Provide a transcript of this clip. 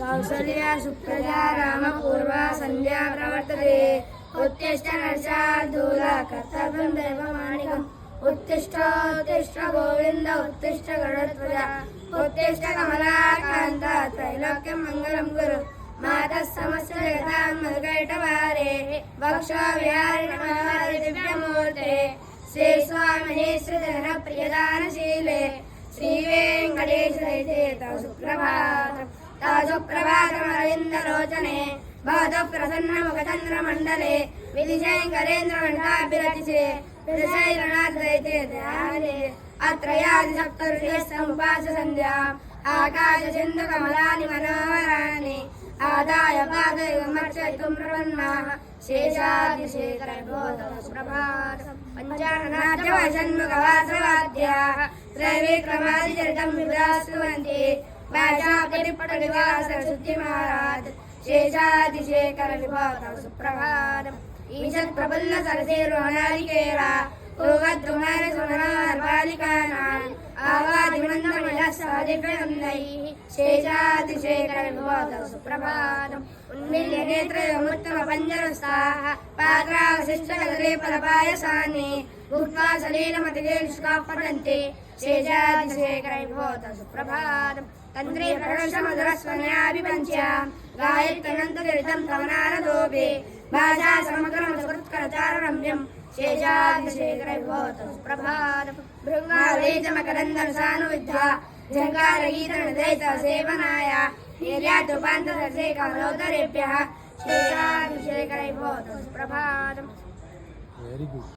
कौसल्या सुप्रजा रामपूर्वा संध्या प्रवर्तते उत्तिष्ठ नरशार्दूला कर्तव्यं दैवमानिकम् उत्तिष्ठ उत्तिष्ठ गोविन्द उत्तिष्ठ गरुडध्वजा उत्तिष्ठ कमलाकान्ता त्रैलोक्यं मङ्गलं कुरु मातः समस्त जगतां मधुकैटभारे वक्षविहारिणि नमः दिव्यमूर्ते श्री स्वामिने श्रीधनप्रियदानशीले श्रीवेङ्कटेशदयिते तव सुप्रभातमरविन्दलोचने भवतः प्रसन्नमुखचन्द्रमण्डले विधिशङ्करेन्द्रमण्डाभिरचिते विधिशैलनाथदयिते दयानिधे अत्रयादिसप्तऋषिसमुपाससन्ध्याम् आकाशसिन्धुकमलानि मनोहराणि आदाय पादयुगमर्चयितुं प्रपन्नाः शेषादिशेखरभो तव सुप्रभातम् पञ्चानाट्यवशन्मुखवासवाद्याः त्रैविक्रमादिचरितं विभ्रास्तुवन्ति भाषापटिपटनिवासरशुद्धिमारात् शेषादिशेखर विभो तव सुप्रभातम् ईषत् प्रफुल्ल सरसेरुहनालिकेरा ओगद्रुमानसुमनार्बालिकानाम् आवादिमन्दमयस्वादिव्यनन्दैः शेषादिशेखर विभो तव सुप्रभातम् उन्मील्यनेत्रयोमुत्तमपञ्जरस्थाः पात्रावशिष्टकदले फलपायसानि भुक्त्वा सलीलमतिकेशुकाः पठन्ति शेषादिशेखर विभो तव सुप्रभातम् तन्त्रे प्रकर्षमधुरस्वनयाभिपञ्च्या गायत्यनन्तचरितं कवनारदोऽपि भाषा समग्रमसकृत्करचाररम्यं शेषादिशेखर विभो तव सुप्रभातम् भृङ्गावलीचमकरन्दरसानुविद्धा झङ्कारगीतनिर्दयितसेवनाय निर्यातोपान्तरसे कमलोदरेभ्यः शेषादिशेखर विभो तव सुप्रभातम्।